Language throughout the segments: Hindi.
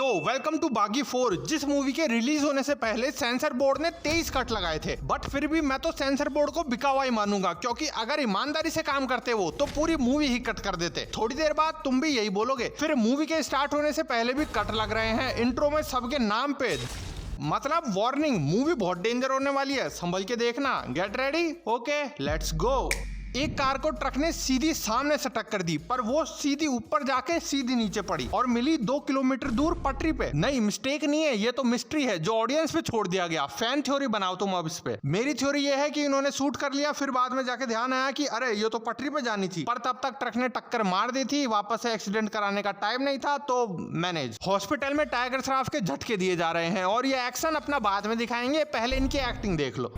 यो वेलकम टू बागी 4। जिस मूवी के रिलीज होने से पहले सेंसर बोर्ड ने 23 कट लगाए थे, बट फिर भी मैं तो सेंसर बोर्ड को बिका हुआ ही मानूंगा, क्योंकि अगर ईमानदारी से काम करते वो तो पूरी मूवी ही कट कर देते। थोड़ी देर बाद तुम भी यही बोलोगे। फिर मूवी के स्टार्ट होने से पहले भी कट लग रहे हैं इंट्रो में सबके नाम पे। मतलब वार्निंग, मूवी बहुत डेंजर होने वाली है, संभल के देखना। Get ready, okay let's go. एक कार को ट्रक ने सीधी सामने से टक्कर दी, पर वो सीधी ऊपर जाके सीधी नीचे पड़ी और मिली 2 किलोमीटर दूर पटरी पे। नहीं, मिस्टेक नहीं है, ये तो मिस्ट्री है जो ऑडियंस पे छोड़ दिया गया। फैन थ्योरी बनाओ तुम अब इस पे। मेरी थ्योरी ये है कि इन्होंने शूट कर लिया, फिर बाद में जाके ध्यान आया कि अरे ये तो पटरी पे जानी थी, पर तब तक ट्रक ने टक्कर मार दी थी। वापस से एक्सीडेंट कराने का टाइम नहीं था, तो मैनेज। हॉस्पिटल में टाइगर श्रॉफ के झटके दिए जा रहे हैं और ये एक्शन अपना बाद में दिखाएंगे, पहले इनकी एक्टिंग देख लो।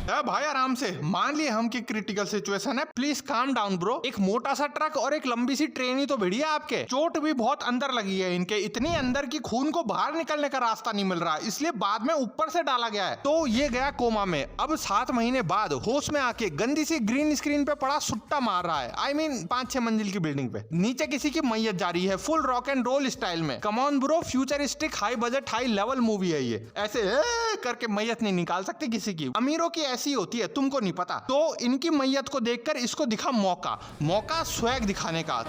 भाई आराम से, मान लिए हम की क्रिटिकल सिचुएशन है, प्लीज काम डाउन ब्रो। एक मोटा सा ट्रक और एक लंबी सी ट्रेन ही तो भिड़ी है आपके। चोट भी बहुत अंदर लगी है इनके, इतनी अंदर की खून को बाहर निकलने का रास्ता नहीं मिल रहा, इसलिए बाद में ऊपर से डाला गया है। तो ये गया कोमा में। अब 7 महीने बाद होश में आके गंदी सी ग्रीन स्क्रीन पे पड़ा सुट्टा मार रहा है। आई मीन 5-6 मंजिल की बिल्डिंग पे। नीचे किसी की मैयत जारी है, full rock and roll style में। Come on bro, futuristic high budget high level movie है ये। ऐसे करके मैयत नहीं निकाल सकते किसी की, अमीरों की ऐसी होती है, तुमको नहीं पता। तो इनकी मैयत को देखकर इसको दिखा मौका स्वैग दिखाने का।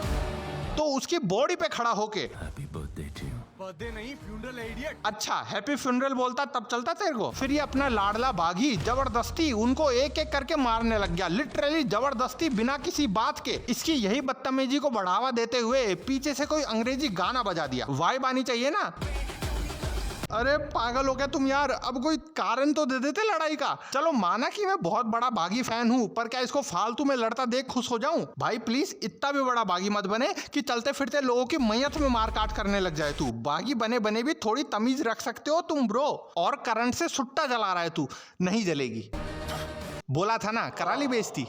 तो उसकी बॉडी पे खड़ा होके हैप्पी बर्थडे नहीं, फ्यूनरल है इडियट। अच्छा, हैप्पी फ्यूनरल बोलता तब चलता तेरे को। फिर ये अपना लाडला बागी जबरदस्ती उनको एक एक करके मारने लग गया, लिटरली जबरदस्ती, बिना किसी बात के। इसकी यही बदतमीजी को बढ़ावा देते हुए पीछे से कोई अंग्रेजी गाना बजा दिया। वाइब आनी चाहिए ना। अरे पागल हो गया तुम यार, अब कोई कारण तो दे देते लड़ाई का। चलो माना कि मैं बहुत बड़ा बागी फैन हूँ, पर क्या इसको फालतू में लड़ता देख खुश हो जाऊं? भाई प्लीज इतना भी बड़ा बागी मत बने कि चलते फिरते लोगों की मैयत में मार काट करने लग जाए तू। बागी बने बने भी थोड़ी तमीज रख सकते हो तुम ब्रो। और करंट से सुट्टा जला रहा है तू, नहीं जलेगी। बोला था ना, करा ली बेइज्जती।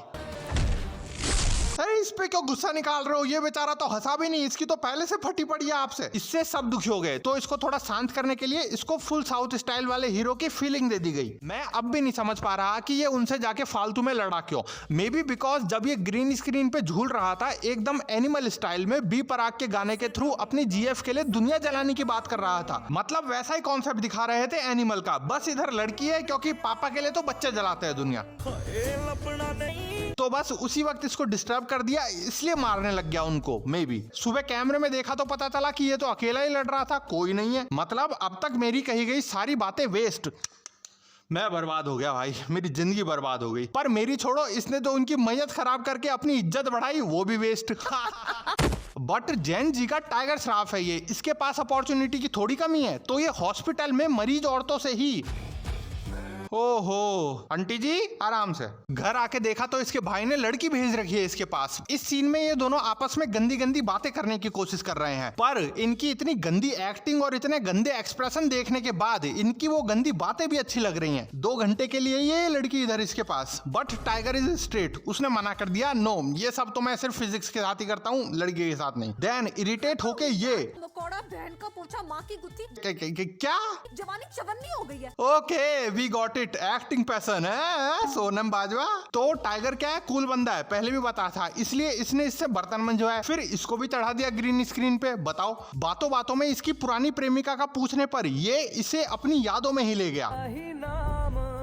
अरे इस पे क्यों गुस्सा निकाल रहे हो? ये बेचारा तो हंसा भी नहीं, इसकी तो पहले से फटी पड़ी है आपसे। इससे सब दुखी हो गए, तो इसको थोड़ा शांत करने के लिए इसको फुल साउथ स्टाइल वाले हीरो की फीलिंग दे दी गई। मैं अब भी नहीं समझ पा रहा कि ये उनसे जाके फालतू में लड़ा क्यों। मे बी बिकॉज जब ये ग्रीन स्क्रीन पे झूल रहा था एकदम एनिमल स्टाइल में, बी पराग के गाने के थ्रू अपनी जीएफ के लिए दुनिया जलाने की बात कर रहा था। मतलब वैसा ही कॉन्सेप्ट दिखा रहे थे एनिमल का, बस इधर लड़की है क्योंकि पापा के लिए तो बच्चे जलाते हैं दुनिया। तो बस उसी वक्त इसको डिस्टर्ब कर दिया, इसलिए मारने लग गया उनको। मे बी सुबह कैमरे में देखा तो पता चला कि ये तो अकेला ही लड़ रहा था, कोई नहीं है। मतलब अब तक मेरी कही गई सारी बातें वेस्ट। मैं बर्बाद हो गया भाई, मेरी जिंदगी बर्बाद हो गई। पर मेरी छोड़ो, इसने तो उनकी मैयत खराब करके अपनी इज्जत बढ़ाई, वो भी वेस्ट। बट जैन जी का टाइगर श्रॉफ है ये, इसके पास अपॉर्चुनिटी की थोड़ी कमी है। तो ये हॉस्पिटल में मरीज औरतों से ही। ओहो आंटी जी आराम से। घर आके देखा तो इसके भाई ने लड़की भेज रखी है इसके पास। इस सीन में ये दोनों आपस में गंदी गंदी बातें करने की कोशिश कर रहे हैं, पर इनकी इतनी गंदी एक्टिंग और इतने गंदे एक्सप्रेशन देखने के बाद इनकी वो गंदी बातें भी अच्छी लग रही हैं। 2 घंटे के लिए ये लड़की इधर इसके पास, बट टाइगर इज स्ट्रेट, उसने मना कर दिया, नो ये सब तो मैं सिर्फ फिजिक्स के साथ ही करता हूँ, लड़की के साथ नहीं। देन इरिटेट होके ये बहन का पोछा माँ की गुत्थी क्या जवानी चवन्नी हो गई है। Okay we got it, acting passion है सोनम बाजवा। तो टाइगर क्या है, कूल बंदा है, पहले भी बता था, इसलिए इसने इससे बर्तन मंजवाया, फिर इसको भी चढ़ा दिया ग्रीन स्क्रीन पे। बताओ, बातों बातों में इसकी पुरानी प्रेमिका का पूछने पर ये इसे अपनी यादों में ही ले गया।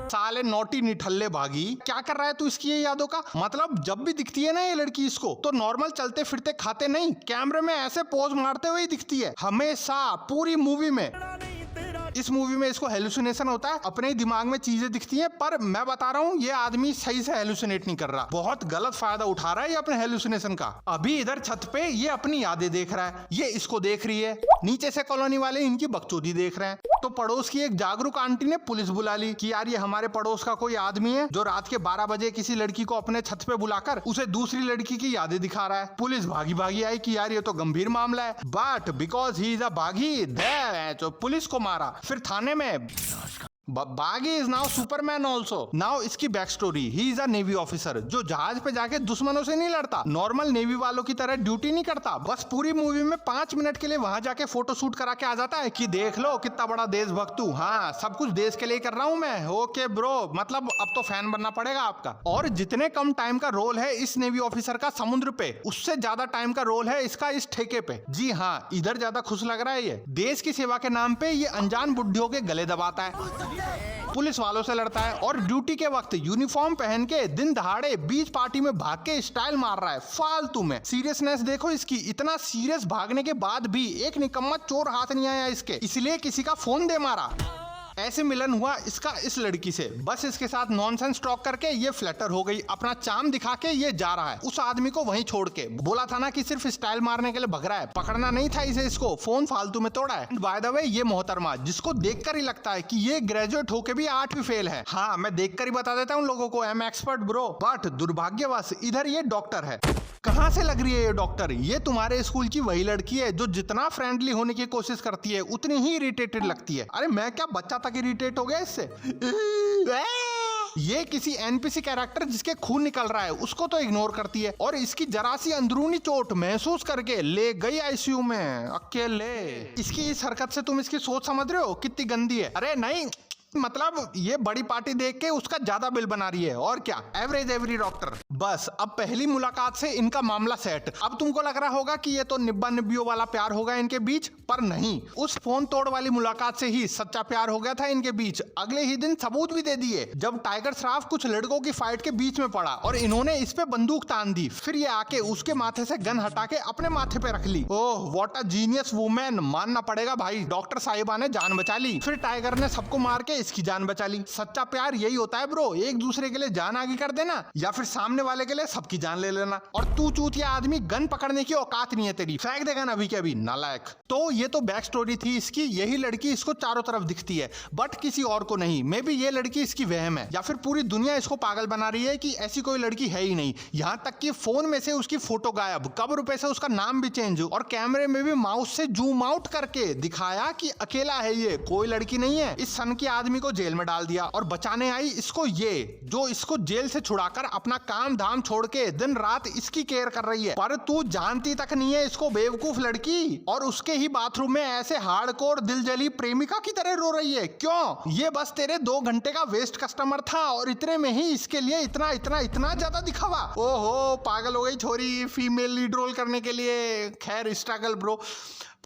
साले नोटी निठल्ले भागी, क्या कर रहा है तू इसकी ये यादों का? मतलब जब भी दिखती है ना ये लड़की इसको, तो नॉर्मल चलते फिरते खाते नहीं, कैमरे में ऐसे पोज मारते हुए दिखती है हमेशा पूरी मूवी में। इस मूवी में इसको हेलुसिनेशन होता है, अपने ही दिमाग में चीजें दिखती हैं, पर मैं बता रहा हूँ ये आदमी सही से हेलुसिनेट नहीं कर रहा, बहुत गलत फायदा उठा रहा है ये अपने हेलुसिनेशन का। अभी इधर छत पे ये अपनी यादें देख रहा है, ये इसको देख रही है, नीचे से कॉलोनी वाले इनकी बकचोदी देख रहे हैं। तो पड़ोस की एक जागरूक आंटी ने पुलिस बुला ली कि यार ये हमारे पड़ोस का कोई आदमी है जो रात के 12 बजे किसी लड़की को अपने छत पे बुलाकर उसे दूसरी लड़की की यादें दिखा रहा है। पुलिस भागी भागी आई कि यार ये तो गंभीर मामला है, but because he is a बागी, तो पुलिस को मारा, फिर थाने में बागी is now Superman also. Now इसकी back story, he is a navy officer जो जहाज पे जाके दुश्मनों से नहीं लड़ता, नॉर्मल नेवी वालों की तरह ड्यूटी नहीं करता, बस पूरी मूवी में 5 मिनट के लिए वहां जाके फोटो शूट करा के आ जाता है कि देख लो कितना बड़ा देशभक्त हूँ, हाँ सब कुछ देश के लिए कर रहा हूँ मैं। ओके ब्रो, मतलब अब तो फैन बनना पड़ेगा आपका। और जितने कम टाइम का रोल है इस नेवी ऑफिसर का समुद्र पे, उससे ज्यादा टाइम का रोल है इसका इस ठेके पे। जी हाँ, इधर ज्यादा खुश लग रहा है ये। देश की सेवा के नाम पे ये अनजान बुड्ढियों के गले दबाता है, पुलिस वालों से लड़ता है और ड्यूटी के वक्त यूनिफॉर्म पहन के दिन दहाड़े बीच पार्टी में भाग के स्टाइल मार रहा है फालतू में। सीरियसनेस देखो इसकी, इतना सीरियस भागने के बाद भी एक निकम्मा चोर हाथ नहीं आया इसके, इसलिए किसी का फोन दे मारा। ऐसे मिलन हुआ इसका इस लड़की से, बस इसके साथ नॉनसेंस टॉक करके ये फ्लटर हो गई, अपना चाम दिखा के ये जा रहा है उस आदमी को वहीं छोड़ के। बोला था ना कि सिर्फ स्टाइल मारने के लिए भग रहा है, पकड़ना नहीं था इसे, इसको फोन फालतू में तोड़ा है। बाय द वे ये मोहतरमा जिसको देखकर ही लगता है कि ये ग्रेजुएट होके भी 8वीं फेल है, हाँ मैं देखकर ही बता देता हूँ लोगों को, I am expert bro, but दुर्भाग्यवश इधर ये डॉक्टर है। कहाँ से लग रही है ये डॉक्टर? ये तुम्हारे स्कूल की वही लड़की है जो जितना फ्रेंडली होने की कोशिश करती है उतनी ही इरिटेटेड लगती है। अरे मैं क्या बच्चा तक इरिटेट हो गया इससे। ये किसी एनपीसी कैरेक्टर जिसके खून निकल रहा है उसको तो इग्नोर करती है, और इसकी जरा सी अंदरूनी चोट महसूस करके ले गई आईसीयू में अकेले। इसकी इस हरकत से तुम इसकी सोच समझ रहे हो कितनी गंदी है? अरे नहीं, मतलब ये बड़ी पार्टी देख के उसका ज्यादा बिल बना रही है, और क्या एवरेज एवरी डॉक्टर। बस अब पहली मुलाकात से इनका मामला सेट। अब तुमको लग रहा होगा कि ये तो निब्बा निब्बियों वाला प्यार होगा इनके बीच, पर नहीं, उस फोन तोड़ वाली मुलाकात से ही सच्चा प्यार हो गया था इनके बीच। अगले ही दिन सबूत भी दे दिए जब टाइगर श्रॉफ कुछ लड़कों की फाइट के बीच में पड़ा और इन्होंने इस पे बंदूक तान दी, फिर ये आके उसके माथे से गन हटा के अपने माथे पे रख ली। Oh what a genius women, मानना पड़ेगा भाई, डॉक्टर साहिबा ने जान बचा ली। फिर टाइगर ने सबको मार के इसकी जान बचा ली। सच्चा प्यार यही होता है ब्रो, एक दूसरे के लिए जान आगे कर देना या फिर सामने वाले के लिए सबकी जान ले लेना। और तू चूतिया आदमी, गन पकड़ने की औकात नहीं है तेरी, फेंक देगा ना अभी के अभी, नालायक। तो ये तो बैक स्टोरी थी इसकी, यही लड़की इसको चारों तरफ दिखती है बट किसी और को नहीं। मे बी ये लड़की इसकी वहम है या फिर पूरी दुनिया इसको पागल बना रही है कि ऐसी कोई लड़की है ही नहीं। यहाँ तक कि फोन में से उसकी फोटो गायब, कब रुपए से उसका नाम भी चेंज, और कैमरे में भी माउस से जूम आउट करके दिखाया कि अकेला है ये, कोई लड़की नहीं है। इस सन के आदमी को जेल में डाल दिया और बचाने आई इसको ये, जो इसको जेल से छुड़ाकर अपना काम धाम छोड़ के दिन रात इसकी केयर कर रही है। पर तू जानती तक नहीं है इसको, बेवकूफ लड़की, और उसके ही बाथरूम में ऐसे हार्डकोर दिलजली प्रेमिका की तरह रो रही है। क्यों? ये बस तेरे 2 घंटे का वेस्ट कस्टमर था और इतने में ही इसके लिए इतना इतना इतना ज्यादा दिखावा। ओहो पागल हो गई छोरी फीमेल लीड रोल करने के लिए। खैर स्ट्रगल ब्रो,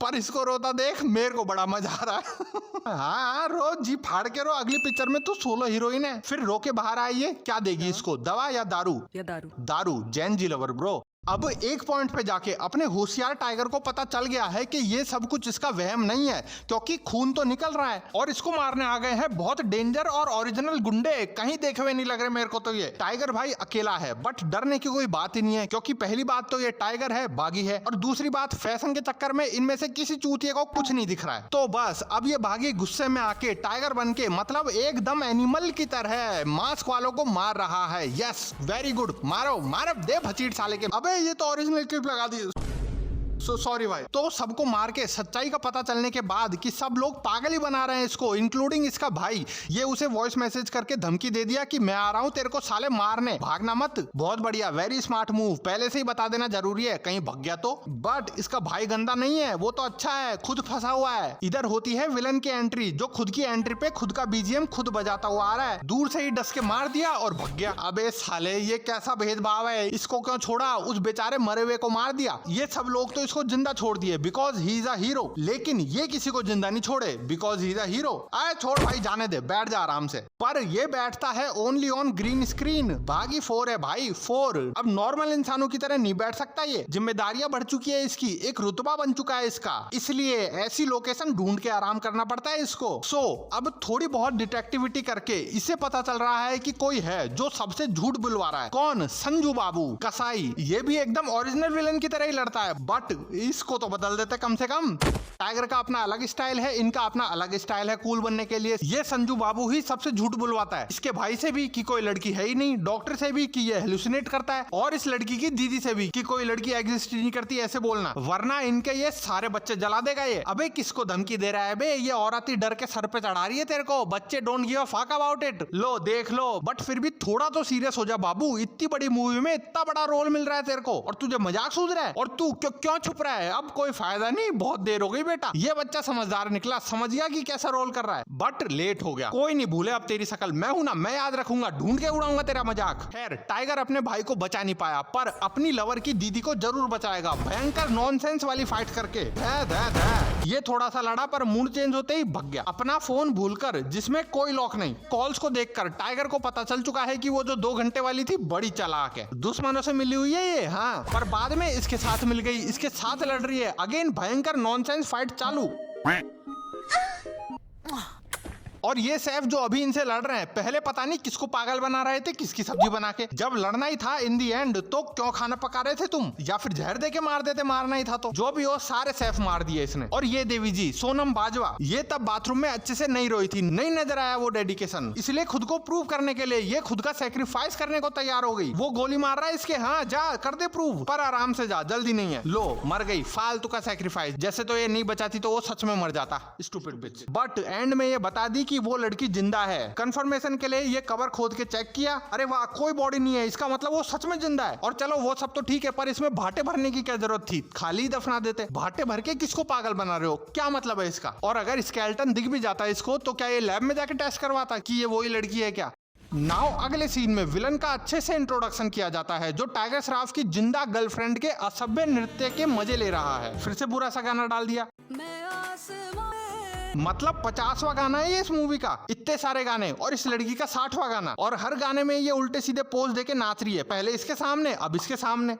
पर इसको रोता देख मेरे को बड़ा मजा आ रहा है। हाँ रोज जी फाड़ के रो, अगली पिक्चर में तू सोलो हीरोइन है। फिर रो के बाहर आई है, क्या देगी इसको, दवा या दारू? दारू, जैन जी लवर ब्रो। अब एक पॉइंट पे जाके अपने होशियार टाइगर को पता चल गया है कि ये सब कुछ इसका वहम नहीं है, क्योंकि खून तो निकल रहा है और इसको मारने आ गए हैं बहुत डेंजर और ओरिजिनल गुंडे। कहीं देखे हुए नहीं लग रहे मेरे को तो ये। टाइगर भाई अकेला है बट डरने की कोई बात ही नहीं है, क्योंकि पहली बात तो ये टाइगर है, बागी है, और दूसरी बात फैशन के चक्कर में इनमें से किसी चूतिए को कुछ नहीं दिख रहा है। तो बस अब ये बागी गुस्से में आके टाइगर बन के, मतलब एकदम एनिमल की तरह मास्क वालों को मार रहा है। यस वेरी गुड, मारो मारो दे भचीट साले के। अबे ये तो ओरिजिनल क्लिप लगा दी। सॉरी भाई। तो सबको मार के सच्चाई का पता चलने के बाद कि सब लोग पागल ही बना रहे हैं इसको, इंक्लूडिंग इसका भाई, ये उसे वॉइस मैसेज करके धमकी दे दिया कि मैं आ रहा हूं तेरे को साले मारने, भागना मत। बहुत बढ़िया, वेरी स्मार्ट मूव, पहले से ही बता देना जरूरी है, कहीं भग गया तो। बट इसका भाई गंदा नहीं है, वो तो अच्छा है, खुद फंसा हुआ है। इधर होती है विलन की एंट्री, जो खुद की एंट्री पे खुद का बीजीएम खुद बजाता हुआ आ रहा है। दूर से ही डस के मार दिया और भग गया। अबे साले ये कैसा भेदभाव है, इसको क्यों छोड़ा, उस बेचारे मरे हुए को मार दिया। ये सब लोग तो इसको जिंदा छोड़ दिए because he is a hero, लेकिन ये किसी को जिंदा नहीं छोड़े because he is a hero. आए छोड़ भाई, जाने दे, बैठ जा आराम से। पर ये बैठता है ओनली ऑन ग्रीन स्क्रीन। बागी 4 है भाई, 4। अब नॉर्मल इंसानों की तरह नहीं बैठ सकता ये, जिम्मेदारियां बढ़ चुकी है इसकी, एक रुतबा बन चुका है इसका, इसलिए ऐसी लोकेशन ढूंढ के आराम करना पड़ता है इसको। सो अब थोड़ी बहुत डिटेक्टिविटी करके इसे पता चल रहा है कि कोई है जो सबसे झूठ बुलवा रहा है। कौन? संजू बाबू कसाई। ये भी एकदम ओरिजिनल विलन की तरह ही लड़ता है, बट इसको तो बदल देते कम से कम। टाइगर का अपना अलग स्टाइल है, इनका अपना अलग स्टाइल है कूल बनने के लिए। ये संजू बाबू ही सबसे झूठ बुलवाता है, इसके भाई से भी कि कोई लड़की है ही नहीं, डॉक्टर से भी कि ये हेलुसिनेट करता है, और इस लड़की की दीदी से भी कि कोई लड़की एग्जिस्ट नहीं करती ऐसे बोलना, वरना इनके ये सारे बच्चे जला देगा ये। अबे किसको धमकी दे रहा है बे, ये औरत ही डर के सर पे चढ़ा रही है तेरे को, बच्चे don't give a fuck about it. लो देख लो, बट फिर भी थोड़ा तो सीरियस हो जा बाबू, इतनी बड़ी मूवी में इतना बड़ा रोल मिल रहा है तेरे को और तुझे मजाक सूझ रहा है, और तू क्यों छुप रहा है? अब कोई फायदा नहीं, बहुत देर हो गई बेटा। ये बच्चा समझदार निकला, समझ गया कि कैसा रोल कर रहा है, बट लेट हो गया। कोई नहीं भूले अब तेरी शकल, मैं हूं ना, मैं याद रखूंगा, ढूंढ के उड़ाऊंगा तेरा मजाक। खैर टाइगर अपने भाई को बचा नहीं पाया, पर अपनी लवर की दीदी को जरूर बचाएगा, भयंकर नॉनसेंस वाली फाइट करके। ये थोड़ा सा लड़ा पर मूड चेंज होते ही भाग गया, अपना फोन भूलकर, जिसमें कोई लॉक नहीं। कॉल्स को देखकर टाइगर को पता चल चुका है कि वो जो 2 घंटे वाली थी बड़ी चालाक है, दुश्मनों से मिली हुई है ये। हाँ, पर बाद में इसके साथ मिल गई, इसके साथ लड़ रही है, अगेन भयंकर नॉनसेंस फाइट चालू। और ये सैफ जो अभी इनसे लड़ रहे हैं, पहले पता नहीं किसको पागल बना रहे थे, किसकी सब्जी बना के। जब लड़ना ही था इन दी एंड, तो क्यों खाना पका रहे थे तुम, या फिर जहर दे के मार देते, मारना ही था तो। जो भी हो, सारे सैफ मार दिए इसने। और ये देवी जी सोनम बाजवा, ये तब बाथरूम में अच्छे से नहीं रोई थी, नहीं नजर आया वो डेडिकेशन, इसलिए खुद को प्रूव करने के लिए ये खुद का सेक्रीफाइस करने को तैयार हो गई। वो गोली मार रहा है इसके, हाँ जा कर दे प्रूव, पर आराम से जा, जल्दी नहीं है। लो मर गई, फालतू का सेक्रीफाइस, जैसे तो ये नहीं बचाती तो वो सच में मर जाता, स्टूपिड बिच। बट एंड में ये बता दी कि वो लड़की जिंदा है। कंफर्मेशन के लिए ये कवर खोद के चेक किया, अरे वाह कोई बॉडी नहीं है, इसका मतलब वो सच में जिंदा है। और चलो वो सब तो ठीक है, पर इसमें भाटे भरने की क्या जरूरत थी, खाली दफना देते। भाटे भर के किसको पागल बना रहे हो, क्या मतलब है इसका? और अगर स्केलेटन दिख भी जाता है इसको, तो क्या ये लैब में जाके टेस्ट करवाता कि ये वही लड़की है क्या? नाउ अगले सीन में विलन का अच्छे से इंट्रोडक्शन किया जाता है, जो टाइगर श्रॉफ की जिंदा गर्लफ्रेंड के असभ्य नृत्य के मजे ले रहा है। फिर से बुरा सा गाना डाल दिया, मतलब 50वां गाना है ये इस मूवी का, इतने सारे गाने, और इस लड़की का 60वां गाना, और हर गाने में ये उल्टे सीधे पोज देके नाच रही है, पहले इसके सामने अब इसके सामने।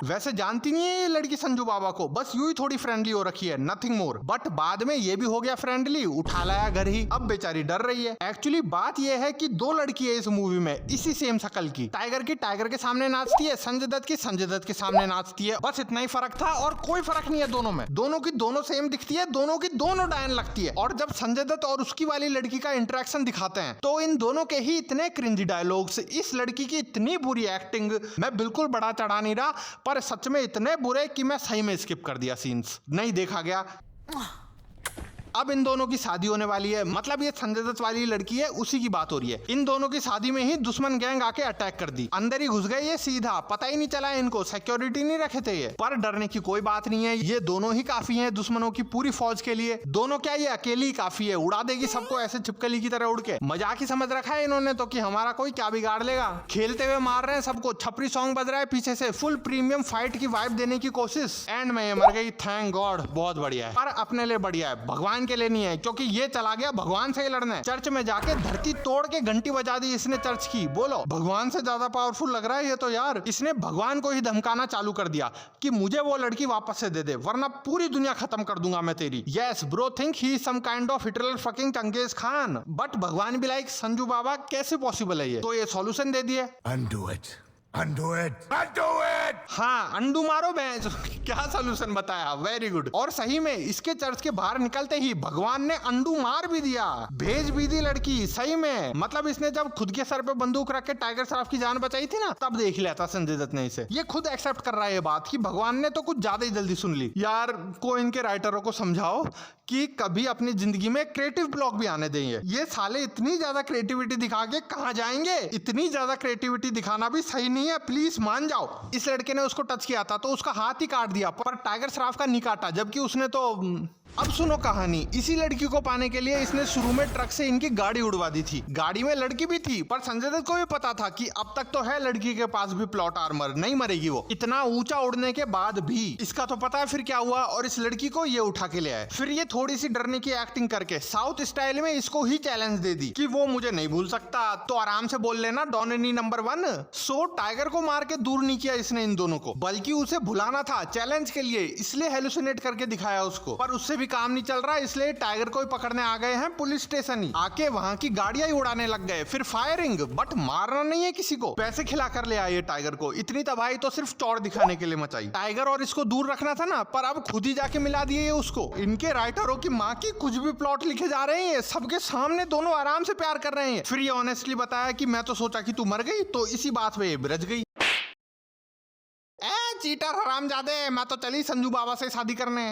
वैसे जानती नहीं है ये लड़की संजू बाबा को, बस यूं ही थोड़ी फ्रेंडली हो रखी है, नथिंग मोर। बट बाद में ये भी हो गया फ्रेंडली, उठा लाया घर ही, अब बेचारी डर रही है। एक्चुअली बात ये है कि 2 लड़की है इस मूवी में, इसी सेम शकल की टाइगर के सामने नाचती है, संजय दत्त के सामने नाचती है, बस इतना ही फर्क था, और कोई फर्क नहीं है दोनों में। दोनों की दोनों सेम दिखती है, दोनों की दोनों डायन लगती है। और जब संजय दत्त और उसकी वाली लड़की का इंटरेक्शन दिखाते हैं, तो इन दोनों के ही इतने क्रिंजी डायलॉग्स, इस लड़की की इतनी बुरी एक्टिंग, मैं बिल्कुल बड़ा चढ़ा नहीं रहा, पर सच में इतने बुरे कि मैं सही में स्किप कर दिया, सीन्स नहीं देखा गया। अब इन दोनों की शादी होने वाली है, मतलब ये संजय दत्त वाली लड़की है उसी की बात हो रही है। इन दोनों की शादी में ही दुश्मन गैंग आके अटैक कर दी, अंदर ही घुस गए ये सीधा, पता ही नहीं चला इनको, सिक्योरिटी नहीं रखे थे ये। पर डरने की कोई बात नहीं है, ये दोनों ही काफी हैं दुश्मनों की पूरी फौज के लिए। दोनों क्या, ये अकेली ही काफी है, उड़ा देगी सबको ऐसे छिपकली की तरह उड़ के। मजाक ही समझ रखा है इन्होंने तो कि हमारा कोई क्या बिगाड़ लेगा। खेलते हुए मार रहे हैं सबको, छपरी सॉन्ग बज रहा है पीछे से, फुल प्रीमियम फाइट की वाइब देने की कोशिश। एंड में ये मर गई, थैंक गॉड, बहुत बढ़िया है। पर अपने लिए बढ़िया है, भगवान के लिए नहीं है, क्योंकि ये चला गया भगवान से ही लड़ने। चर्च में जाके धरती तोड़ के घंटी बजा दी इसने चर्च की। बोलो भगवान से ज्यादा पावरफुल लग रहा है ये तो यार। इसने भगवान को ही धमकाना चालू कर दिया कि मुझे वो लड़की वापस से दे दे, वरना पूरी दुनिया खत्म कर दूंगा मैं तेरी। Yes bro, think he is some kind of Hitler fucking Changez Khan. But भगवान भी लाइक संजू बाबा, कैसे पॉसिबल है ये? तो ये सॉल्यूशन दे दिए, Undo it. Undo it. Undo it. हाँ अंडू मारो भैंस। क्या सॉल्यूशन बताया, वेरी गुड। और सही में इसके चर्च के बाहर निकलते ही भगवान ने अंडू मार भी दिया, भेज भी दी लड़की सही में। मतलब इसने जब खुद के सर पे बंदूक रख के टाइगर श्रॉफ की जान बचाई थी ना, तब देख लिया था संजय दत्त ने इसे। ये खुद एक्सेप्ट कर रहा है ये बात कि भगवान ने तो कुछ ज्यादा ही जल्दी सुन ली। यार को इनके राइटरों को समझाओ कि कभी अपनी जिंदगी में क्रिएटिव ब्लॉक भी आने देंगे। ये साले इतनी ज्यादा क्रिएटिविटी दिखा के कहाँ जाएंगे? इतनी ज्यादा क्रिएटिविटी दिखाना भी सही नहीं है, प्लीज मान जाओ। इस लड़के ने उसको टच किया था तो उसका हाथ ही काट दिया, पर टाइगर श्रॉफ का नहीं काटा, जबकि उसने तो। अब सुनो कहानी। इसी लड़की को पाने के लिए इसने शुरू में ट्रक से इनकी गाड़ी उड़वा दी थी। गाड़ी में लड़की भी थी, पर संजय दत्त को भी पता था कि अब तक तो है लड़की के पास भी प्लॉट आर्मर, नहीं मरेगी वो। इतना ऊंचा उड़ने के बाद भी इसका तो पता है फिर क्या हुआ, और इस लड़की को ये उठा के ले आए। फिर ये थोड़ी सी डरने की एक्टिंग करके साउथ स्टाइल में इसको ही चैलेंज दे दी कि वो मुझे नहीं भूल सकता, तो आराम से बोल लेना डॉननी नंबर 1। सो टाइगर को मार के दूर नहीं किया इसने इन दोनों को, बल्कि उसे भुलाना था चैलेंज के लिए, इसलिए हेलुसिनेट करके दिखाया उसको। पर उससे भी काम नहीं चल रहा, इसलिए टाइगर को ही पकड़ने आ गए हैं पुलिस स्टेशन ही। आके वहाँ की गाड़ियां ही उड़ाने लग गए, फिर फायरिंग, बट मारना नहीं है किसी को। पैसे खिला कर ले आए टाइगर को। इतनी तबाही तो सिर्फ चौड़ दिखाने के लिए मचाई। टाइगर और इसको दूर रखना था ना, पर अब खुद ही जाके मिला दिए उसको। इनके राइटरों की माँ की कुछ भी प्लॉट लिखे जा रहे हैं, सबके सामने दोनों आराम से प्यार कर रहे हैं। फिर ये ऑनेस्टली बताया कि मैं तो सोचा कि तू मर गई, तो इसी बात पे ब्रज गई। चीटर हरामजादे, मैं तो चली संजू बाबा से शादी करने।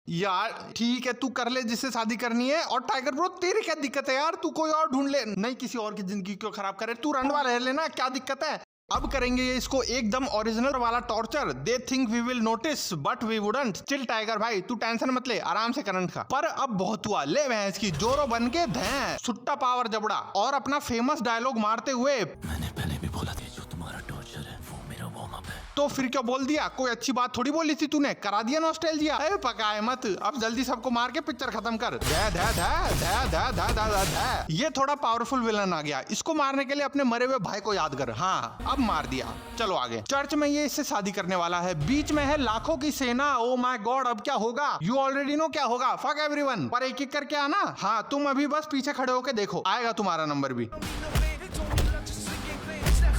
यार ठीक है, तू कर ले जिससे शादी करनी है। और टाइगर ब्रो तेरी क्या दिक्कत है यार, तू कोई और ढूंढ ले। नहीं, किसी और की जिंदगी क्यों खराब करे, तू रंडवा रह लेना, क्या दिक्कत है। अब करेंगे ये इसको एकदम ओरिजिनल वाला torture. They think we will notice but we wouldn't. Chill tiger भाई, तू टेंशन मत ले, आराम से करंट खा। पर अब बहुत हुआ, ले भैंस की जोरो बन के धैं सुट्टा पावर जबड़ा। और अपना फेमस डायलॉग मारते हुए, मैंने पहले भी बोला था जो तुम्हारा टॉर्चर है वो मेरा वार्म अप है। तो फिर क्या बोल दिया, कोई अच्छी बात थोड़ी बोली थी तूने, करा दिया नॉस्टैल्जिया। अरे पकाए मत, अब जल्दी सबको मार के पिक्चर खत्म कर। धै धै धै धै धै धै धै धै। ये थोड़ा पावरफुल विलन आ गया, इसको मारने के लिए अपने मरे हुए भाई को याद कर। हाँ अब मार दिया, चलो आगे। चर्च में ये इससे शादी करने वाला है, बीच में है लाखों की सेना। ओ माय गॉड, अब क्या होगा, यू ऑलरेडी नो क्या होगा। फक एवरीवन, पर एक एक करके आना। हाँ तुम अभी बस पीछे खड़े होके देखो, आएगा तुम्हारा नंबर भी।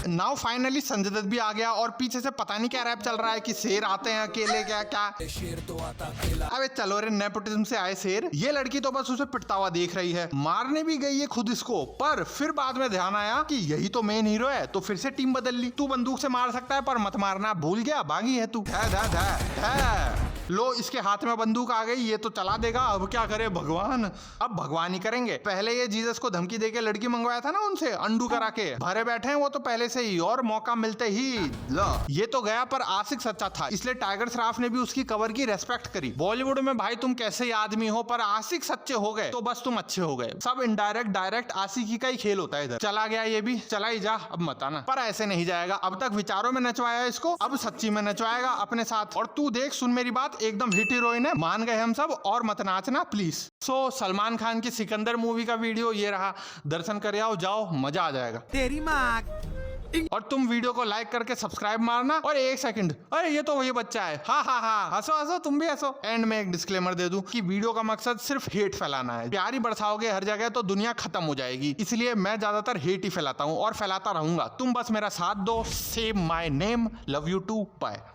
नाउ फाइनली संजय दत्त भी आ गया और पीछे से पता नहीं क्या रैप चल रहा है कि शेर आते हैं अकेले, क्या क्या शेर तो आता अकेला। अबे चलो रे, नेपोटिज्म से आए शेर। ये लड़की तो बस उसे पिटता हुआ देख रही है, मारने भी गई है खुद इसको। पर फिर बाद में ध्यान आया कि यही तो मेन हीरो है, तो फिर से टीम बदल ली। तू बंदूक से मार सकता है पर मत मारना, भूल गया, भागी है तू। लो इसके हाथ में बंदूक आ गई, ये तो चला देगा। अब क्या करे भगवान, अब भगवान ही करेंगे। पहले ये जीसस को धमकी देके लड़की मंगवाया था ना उनसे, अंडू करा के भरे बैठे हैं वो तो पहले से ही, और मौका मिलते ही लो ये तो गया। पर आशिक सच्चा था, इसलिए टाइगर श्रॉफ ने भी उसकी कवर की रेस्पेक्ट करी। बॉलीवुड में भाई तुम कैसे ही आदमी हो, पर आशिक सच्चे हो गए तो बस तुम अच्छे हो गए। सब इनडायरेक्ट डायरेक्ट आशिकी का ही खेल होता है इधर। चला गया ये भी, चला ही जा, अब मत आना। पर ऐसे नहीं जाएगा, अब तक विचारों में नचवाया इसको, अब सच्ची में नचवाएगा अपने साथ। और तू देख, सुन मेरी बात, एकदम हिट हीरोइन है, मान गए हम सब, और मत नाचना प्लीज। सो सलमान खान की सिकंदर मूवी का वीडियो ये रहा, दर्शन कर आओ, जाओ, मजा आ जाएगा। तेरी माँ। और तुम वीडियो को लाइक करके सब्सक्राइब मारना। और एक सेकंड, अरे ये तो वही बच्चा है, हाँ हाँ हाँ, हंसो हंसो, तुम भी हंसो। एंड में एक डिस्क्लेमर दे दूं कि वीडियो का मकसद सिर्फ हेट फैलाना है। प्यार ही बरसाओगे हर जगह तो दुनिया खत्म हो जाएगी, इसलिए मैं ज्यादातर हेट ही फैलाता हूँ और फैलाता रहूंगा। तुम बस मेरा साथ दो। Save my name, love you too, bye.